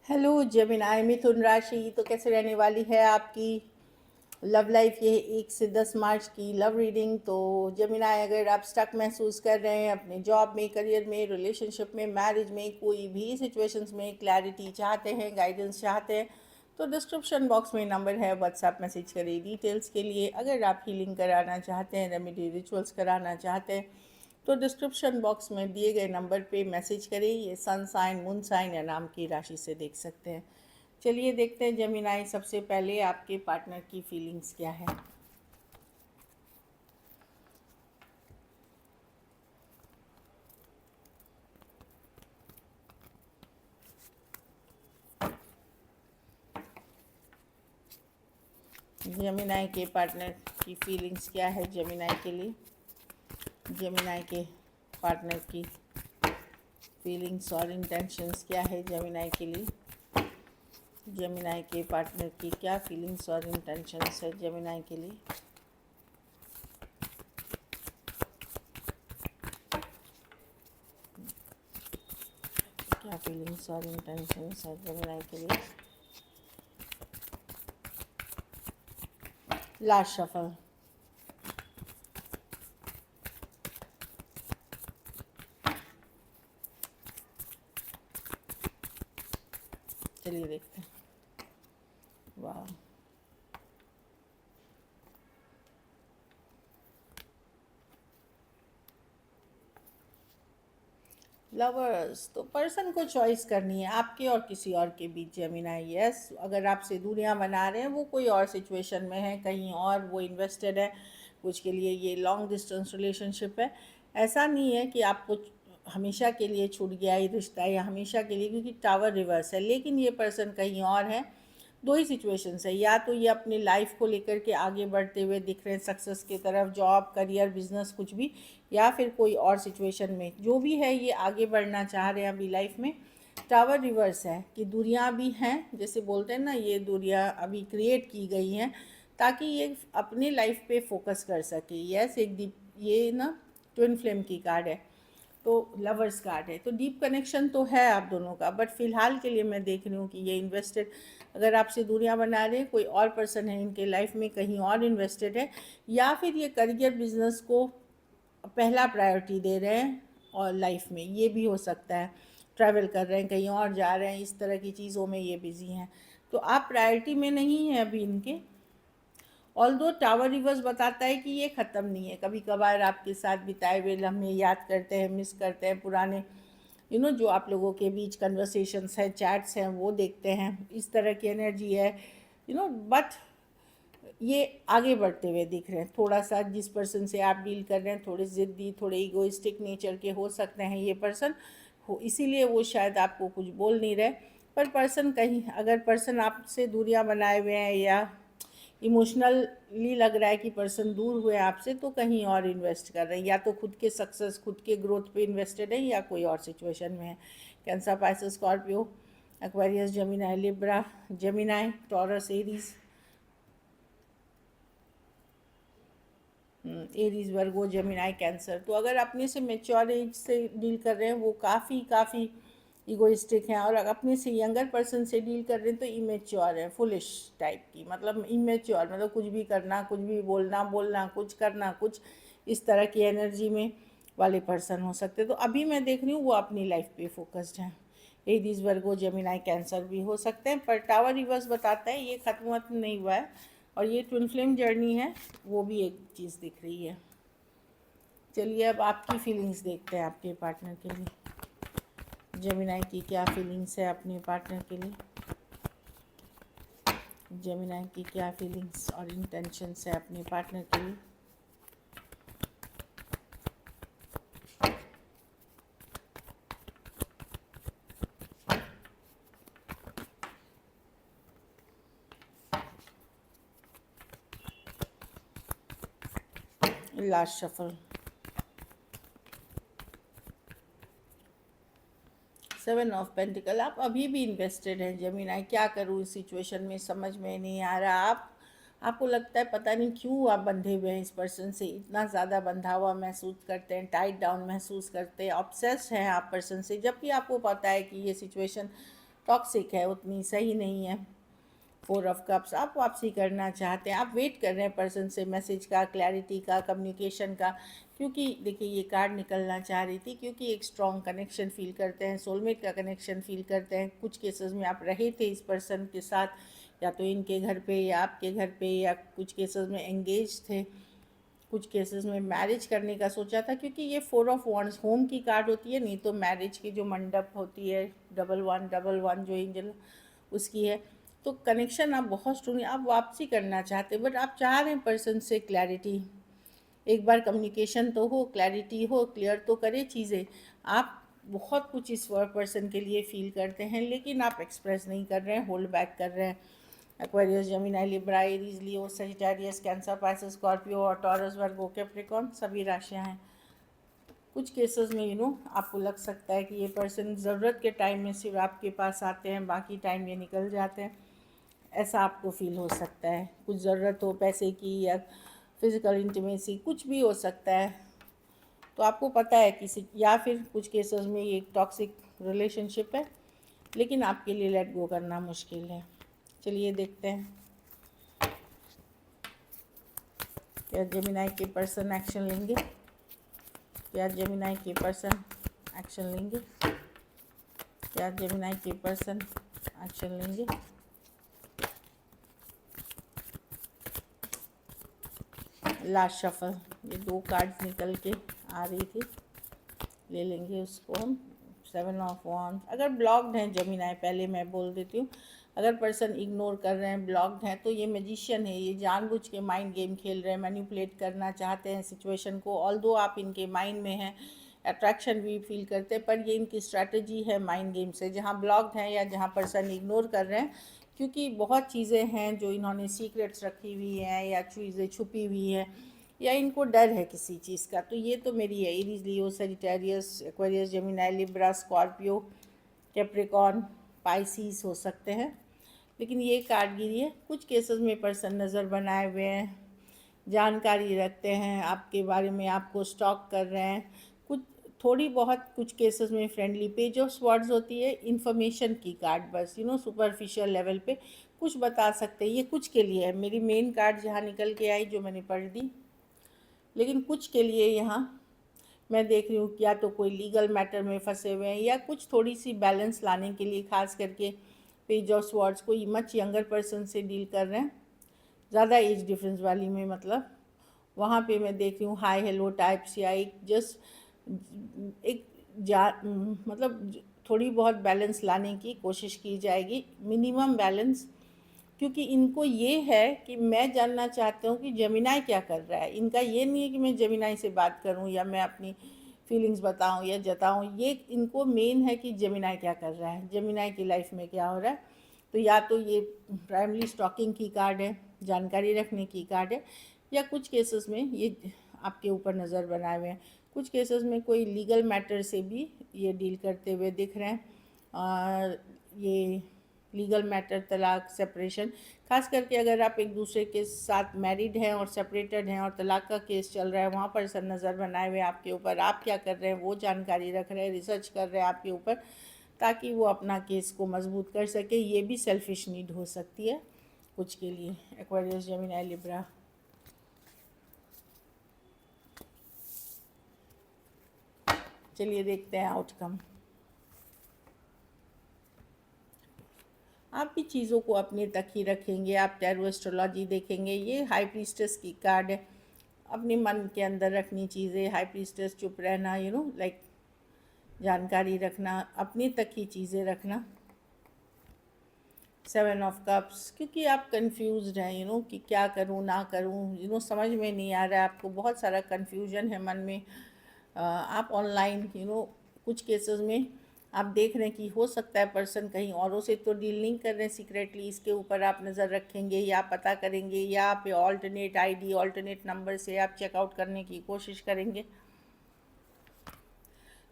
Hello Gemini मिथुन राशि। तो कैसे रहने वाली है आपकी लव लाइफ? ये 1 से 10 मार्च की लव रीडिंग। तो जेमिनाई, अगर आप स्टक महसूस कर रहे हैं अपने जॉब में, करियर में, रिलेशनशिप में, मैरिज में, कोई भी सिचुएशंस में क्लैरिटी चाहते हैं, गाइडेंस चाहते हैं, तो डिस्क्रिप्शन बॉक्स में नंबर है, व्हाट्सएप मैसेज करिए डिटेल्स के लिए। अगर आप हीलिंग कराना चाहते हैं, रेमेडी रिचुअल्स कराना चाहते हैं, तो डिस्क्रिप्शन बॉक्स में दिए गए नंबर पे मैसेज करें। ये सन साइन, मून साइन या नाम की राशि से देख सकते हैं। चलिए देखते हैं जेमिनाई, सबसे पहले आपके पार्टनर की फीलिंग्स क्या है। जेमिनाई के पार्टनर की फीलिंग्स क्या है जेमिनाई के लिए? जेमिनाई के पार्टनर की फीलिंग्स और इंटेंशंस क्या है जेमिनाई के लिए? जेमिनाई के पार्टनर की क्या फीलिंग्स और इंटेंशंस है जेमिनाई के लिए? क्या फीलिंग्स और इंटेंशंस है जेमिनाई के लिए? Last shuffle. चलिए देखते हैं। वाह, लवर्स। तो पर्सन को चॉइस करनी है आपके और किसी और के बीच जेमिनाई। यस, अगर आपसे दूरियां बना रहे हैं, वो कोई और सिचुएशन में है, कहीं और वो इन्वेस्टेड है कुछ के लिए। ये लॉन्ग डिस्टेंस रिलेशनशिप है। ऐसा नहीं है कि आपको हमेशा के लिए छूट गया ये रिश्ता या हमेशा के लिए, क्योंकि टावर रिवर्स है। लेकिन ये पर्सन कहीं और है। दो ही सिचुएशंस है, या तो ये अपनी लाइफ को लेकर के आगे बढ़ते हुए दिख रहे हैं सक्सेस की तरफ, जॉब, करियर, बिजनेस, कुछ भी, या फिर कोई और सिचुएशन में जो भी है ये आगे बढ़ना चाह रहे हैं अभी लाइफ में। टावर रिवर्स है कि दूरियां भी हैं, जैसे बोलते हैं ना, ये दूरियां अभी क्रिएट की गई हैं ताकि ये अपनी लाइफ पे फोकस कर सके। यस, एक दीप, ये ना ट्विन फ्लेम की कार्ड है, तो लवर्स कार्ड है। तो डीप कनेक्शन तो है आप दोनों का, बट फिलहाल के लिए मैं देख रही हूँ कि ये इन्वेस्टेड, अगर आपसे दूरियां बना रहे हैं, कोई और पर्सन है इनके लाइफ में, कहीं और इन्वेस्टेड है, या फिर ये करियर बिजनेस को पहला प्रायोरिटी दे रहे हैं और लाइफ में ये भी हो सकता है। ट्रैवल कर रहे हैं, कहीं और जा रहे हैं, इस तरह की चीज़ों में ये बिजी हैं। तो आप प्रायोरिटी में नहीं हैं अभी इनके। ऑल्दो टावर रिवर्स बताता है कि ये ख़त्म नहीं है। कभी कभार आपके साथ बिताए हुए लम्हे याद करते हैं, मिस करते हैं, पुराने जो आप लोगों के बीच कन्वर्सेशंस हैं, चैट्स हैं, वो देखते हैं। इस तरह की एनर्जी है, बट ये आगे बढ़ते हुए दिख रहे हैं। थोड़ा सा जिस पर्सन से आप डील कर रहे हैं, थोड़े ज़िद्दी, थोड़े इगोइस्टिक नेचर के हो सकते हैं ये पर्सन हो, इसीलिए वो शायद आपको कुछ बोल नहीं रहे। पर पर्सन कहीं, अगर पर्सन आपसे दूरियां बनाए हुए हैं या इमोशनली लग रहा है कि पर्सन दूर हुए आपसे, तो कहीं और इन्वेस्ट कर रहे हैं, या तो खुद के सक्सेस, खुद के ग्रोथ पे इन्वेस्टेड है, या कोई और सिचुएशन में है। Cancer, Pisces, Scorpio, Aquarius, Gemini, Libra, Gemini, Taurus, Aries, Aries, Virgo, Gemini, Cancer. तो अगर अपने से मेच्योर एज से डील कर रहे हैं, वो काफ़ी इगोइस्टिक हैं, और अगर अपने से यंगर पर्सन से डील कर रहे हैं तो इमेच्योर है, फुलिश टाइप की, मतलब इमेच्योर, मतलब कुछ भी करना, कुछ भी बोलना, बोलना कुछ, करना कुछ, इस तरह की एनर्जी में वाले पर्सन हो सकते हैं। तो अभी मैं देख रही हूँ वो अपनी लाइफ पे फोकस्ड हैं। एरीज, वर्गो, जेमिनाई, कैंसर भी हो सकते हैं, पर टावर रिवर्स बताता है ये ख़त्म नहीं हुआ है, और ये ट्विन फ्लेम जर्नी है, वो भी एक चीज़ दिख रही है। चलिए अब आपकी फीलिंग्स देखते हैं आपके पार्टनर के लिए। जेमिनाई की क्या फीलिंग्स है अपने पार्टनर के लिए? जेमिनाई की क्या फीलिंग्स और इंटेंशंस है अपने पार्टनर के लिए? Last shuffle. 7 of pentacle. आप अभी भी इन्वेस्टेड हैं जेमिनाई। क्या करूँ इस सिचुएशन में, समझ में नहीं आ रहा। आपको लगता है पता नहीं क्यों आप बंधे हुए हैं इस पर्सन से, इतना ज़्यादा बंधा हुआ महसूस करते हैं, टाइट डाउन महसूस करते हैं, ऑब्सेस्ड हैं आप पर्सन से, जबकि आपको पता है कि ये सिचुएशन टॉक्सिक है, उतनी सही नहीं है। 4 ऑफ कप्स, आप वापसी करना चाहते हैं, आप वेट कर रहे हैं पर्सन से मैसेज का, क्लैरिटी का, कम्युनिकेशन का। क्योंकि देखिए ये कार्ड निकलना चाह रही थी, क्योंकि एक स्ट्रॉन्ग कनेक्शन फील करते हैं, सोलमेट का कनेक्शन फील करते हैं। कुछ केसेस में आप रहे थे इस पर्सन के साथ, या तो इनके घर पे या आपके घर पे, या कुछ केसेस में एंगेज थे, कुछ केसेस में मैरिज करने का सोचा था। क्योंकि ये 4 ऑफ वॉन्ड्स होम की कार्ड होती है, नहीं तो मैरिज की जो मंडप होती है, डबल 1 जो एंजल उसकी है। तो कनेक्शन आप बहुत स्ट्रॉन्ग, आप वापसी करना चाहते हैं, बट आप चाह रहे हैं पर्सन से क्लैरिटी। एक बार कम्युनिकेशन तो हो, क्लैरिटी हो, क्लियर तो करे चीज़ें। आप बहुत कुछ इस पर्सन के लिए फील करते हैं, लेकिन आप एक्सप्रेस नहीं कर रहे हैं, होल्ड बैक कर रहे हैं। Aquarius, Gemini, Libra, Aries, Leo, Sagittarius, cancer, Pisces, Scorpio और टॉरस, वर्गो, कैप्रिकॉर्न सभी राशियां हैं। कुछ केसेस में आपको लग सकता है कि ये पर्सन ज़रूरत के टाइम में सिर्फ आपके पास आते हैं, बाकी टाइम ये निकल जाते हैं। ऐसा आपको फील हो सकता है। कुछ ज़रूरत हो पैसे की या फिज़िकल इंटीमेसी, कुछ भी हो सकता है। तो आपको पता है किसी, या फिर कुछ केसेस में ये एक टॉक्सिक रिलेशनशिप है, लेकिन आपके लिए लेट गो करना मुश्किल है। चलिए देखते हैं, क्या जेमिनी के पर्सन एक्शन लेंगे? क्या जेमिनी के पर्सन एक्शन लेंगे? क्या जेमिनी के पर्सन एक्शन लेंगे? लास्ट शफल, ये 2 कार्ड्स निकल के आ रही थी, ले लेंगे उसको हम। 7 ऑफ वॉन्ड्स, अगर ब्लॉक्ड हैं जेमिनी, पहले मैं बोल देती हूँ, अगर पर्सन इग्नोर कर रहे हैं, ब्लॉक्ड हैं, तो ये मैजिशियन है, ये जानबूझ के माइंड गेम खेल रहे हैं, मैनिपुलेट करना चाहते हैं सिचुएशन को। ऑल्दो आप इनके माइंड में हैं, अट्रैक्शन भी फील करते हैं, पर ये इनकी स्ट्रैटेजी है माइंड गेम से। जहाँ ब्लॉक्ड हैं या जहाँ पर्सन इग्नोर कर रहे हैं, क्योंकि बहुत चीज़ें हैं जो इन्होंने सीक्रेट्स रखी हुई हैं या चीज़ें छुपी हुई हैं, या इनको डर है किसी चीज़ का। तो ये तो मेरी है, Aries, Leo, Sagittarius, Aquarius, Gemini, Libra, Scorpio, Capricorn, Pisces हो सकते हैं। लेकिन ये कार्ड गिरी है। कुछ केसेस में पर्सन नज़र बनाए हुए हैं, जानकारी रखते हैं आपके बारे में, आपको स्टॉक कर रहे हैं। कुछ थोड़ी बहुत कुछ केसेस में फ्रेंडली। पेज ऑफ स्वॉर्ड्स होती है इन्फॉर्मेशन की कार्ड, बस सुपरफिशियल लेवल पे कुछ बता सकते हैं। ये कुछ के लिए है, मेरी मेन कार्ड जहाँ निकल के आई जो मैंने पढ़ दी, लेकिन कुछ के लिए यहाँ मैं देख रही हूँ, या तो कोई लीगल मैटर में फंसे हुए हैं, या कुछ थोड़ी सी बैलेंस लाने के लिए, खास करके पेज ऑफ स्वॉर्ड्स कोई मच यंगर पर्सन से डील कर रहे हैं, ज़्यादा एज डिफरेंस वाली में, मतलब वहाँ पे मैं देख रही हूँ हाई हेलो टाइप्स, या एक जस्ट एक मतलब थोड़ी बहुत बैलेंस लाने की कोशिश की जाएगी, मिनिमम बैलेंस। क्योंकि इनको ये है कि मैं जानना चाहता हूँ कि जेमिनी क्या कर रहा है। इनका ये नहीं है कि मैं जेमिनी से बात करूँ या मैं अपनी फीलिंग्स बताऊँ या जताऊँ, ये इनको मेन है कि जेमिनी क्या कर रहा है, जेमिनी की लाइफ में क्या हो रहा है। तो या तो ये प्राइमरी स्टॉकिंग की कार्ड है, जानकारी रखने की कार्ड है, या कुछ केसेस में ये आपके ऊपर नज़र बनाए हुए हैं। कुछ केसेस में कोई लीगल मैटर से भी ये डील करते हुए दिख रहे हैं। ये लीगल मैटर, तलाक, सेपरेशन, खास करके अगर आप एक दूसरे के साथ मैरिड हैं और सेपरेटेड हैं और तलाक का केस चल रहा है, वहाँ पर सब नज़र बनाए हुए आपके ऊपर, आप क्या कर रहे हैं वो जानकारी रख रहे हैं, रिसर्च कर रहे हैं आपके ऊपर, ताकि वो अपना केस को मजबूत कर सके। ये भी सेल्फिश नीड हो सकती है कुछ के लिए। एक्वेरियस, जेमिनी, लिब्रा, चलिए देखते हैं आउटकम। आप भी चीज़ों को अपने तक ही रखेंगे, आप टैरो एस्ट्रोलॉजी देखेंगे। ये हाई प्रीस्टेस की कार्ड है, अपने मन के अंदर रखनी चीज़ें, हाई प्रीस्टेस, चुप रहना, लाइक जानकारी रखना, अपने तक ही चीज़ें रखना। 7 ऑफ कप्स, क्योंकि आप कंफ्यूज्ड हैं कि क्या करूँ ना करूँ, समझ में नहीं आ रहा है, आपको बहुत सारा कन्फ्यूजन है मन में। आप ऑनलाइन कुछ केसेस में आप देख रहे हैं कि हो सकता है पर्सन कहीं औरों से तो डील नहीं कर रहे हैं सीक्रेटली, इसके ऊपर आप नज़र रखेंगे या पता करेंगे, या आप ऑल्टरनेट आईडी, ऑल्टरनेट नंबर से आप चेकआउट करने की कोशिश करेंगे।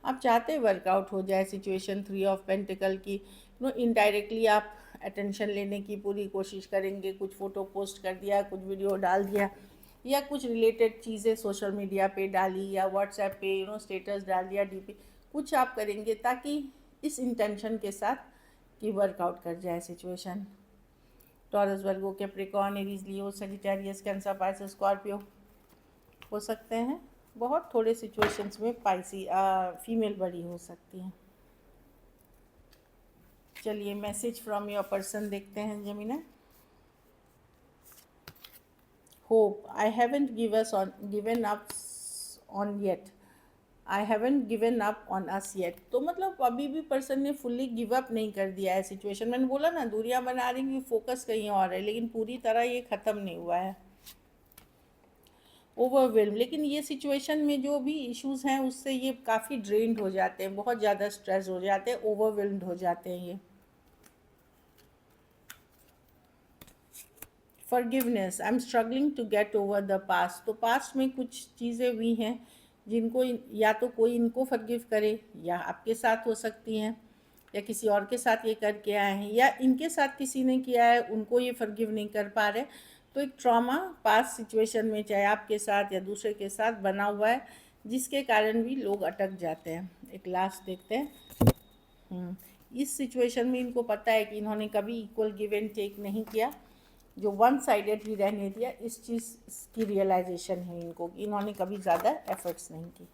आप चाहते वर्कआउट हो जाए सिचुएशन। 3 ऑफ पेंटिकल की इनडायरेक्टली आप अटेंशन लेने की पूरी कोशिश करेंगे, कुछ फ़ोटो पोस्ट कर दिया, कुछ वीडियो डाल दिया, या कुछ रिलेटेड चीज़ें सोशल मीडिया पे डाली, या व्हाट्सएप पे स्टेटस डाल दिया, डीपी, कुछ आप करेंगे ताकि इस इंटेंशन के साथ कि वर्कआउट कर जाए सिचुएशन। टॉरस, वर्गो, Capricorn, Aries, Leo, Sagittarius, cancer, Pisces, Scorpio हो सकते हैं। बहुत थोड़े सिचुएशंस में फीमेल बड़ी हो सकती हैं। चलिए मैसेज फ्रॉम योर पर्सन देखते हैं जमीना। Hope, I haven't given up on yet, I haven't given up on us yet. तो मतलब अभी भी पर्सन ने फुल्ली गिव अप नहीं कर दिया है सिचुएशन। मैंने बोला ना, दूरियां बना रही हैं, फोकस कहीं और है, लेकिन पूरी तरह ये ख़त्म नहीं हुआ है। ओवरवेल्म, लेकिन ये सिचुएशन में जो भी इश्यूज हैं उससे ये काफ़ी ड्रेन्ड हो जाते हैं, बहुत ज़्यादा स्ट्रेस हो जाते हैं, ओवरवेल्म्ड हो जाते हैं ये। Forgiveness, I am struggling to get over the past. तो पास्ट में कुछ चीज़ें हुई हैं जिनको या तो कोई इनको फॉरगिव करे, या आपके साथ हो सकती हैं, या किसी और के साथ ये करके आए हैं, या इनके साथ किसी ने किया है, उनको ये फॉरगिव नहीं कर पा रहे। तो एक ट्रॉमा पास्ट सिचुएशन में, चाहे आपके साथ या दूसरे के साथ, बना हुआ है, जिसके कारण भी लोग अटक जाते हैं। एक लास्ट देखते हैं। इस सिचुएशन में इनको पता है कि इन्होंने कभी इक्वल गिव एंड टेक नहीं किया, जो वन साइडेड ही रहने दिया। इस चीज़ की रियलाइजेशन है इनको कि इन्होंने कभी ज़्यादा एफर्ट्स नहीं की।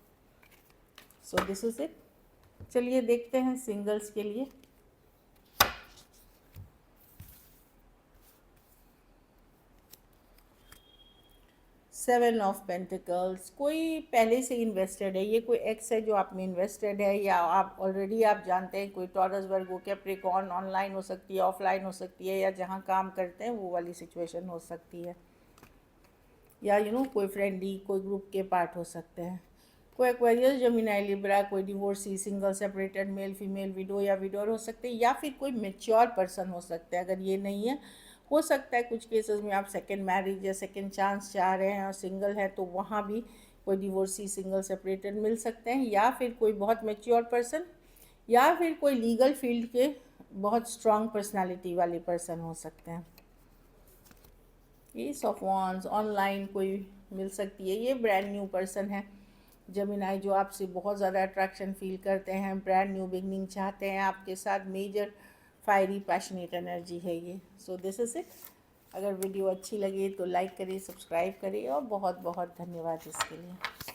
So this is it. चलिए देखते हैं सिंगल्स के लिए। सेवन ऑफ पेंटिकल्स, कोई पहले से इन्वेस्टेड है, ये कोई एक्स है जो आप में इन्वेस्टेड है, या आप ऑलरेडी आप जानते हैं, कोई टॉरस, वर्गो, कैप्रिकॉर्न, ऑनलाइन हो सकती है, ऑफलाइन हो सकती है, या जहाँ काम करते हैं वो वाली सिचुएशन हो सकती है, या कोई फ्रेंडली कोई ग्रुप के पार्ट हो सकते हैं। कोई एक्वेरियस, जेमिनी, लिब्रा, कोई divorcee, single, separated, male female, window या विडोर हो सकते हैं, या फिर कोई मेच्योर पर्सन हो सकता है। अगर ये नहीं है, हो सकता है कुछ केसेस में आप सेकंड मैरिज या सेकंड चांस चाह रहे हैं और सिंगल हैं, तो वहाँ भी कोई डिवोर्सी, सिंगल, सेपरेटेड मिल सकते हैं, या फिर कोई बहुत मेच्योर पर्सन, या फिर कोई लीगल फील्ड के बहुत स्ट्रॉन्ग पर्सनालिटी वाले पर्सन हो सकते हैं। एस ऑफ वांड्स, ऑनलाइन कोई मिल सकती है, ये ब्रांड न्यू पर्सन है जेमिनी, जो आपसे बहुत ज़्यादा अट्रैक्शन फील करते हैं, ब्रांड न्यू बिगनिंग चाहते हैं आपके साथ, मेजर फायरी पैशनेट एनर्जी है ये। So this is it. अगर वीडियो अच्छी लगे तो लाइक करिए, सब्सक्राइब करिए, और बहुत बहुत धन्यवाद इसके लिए।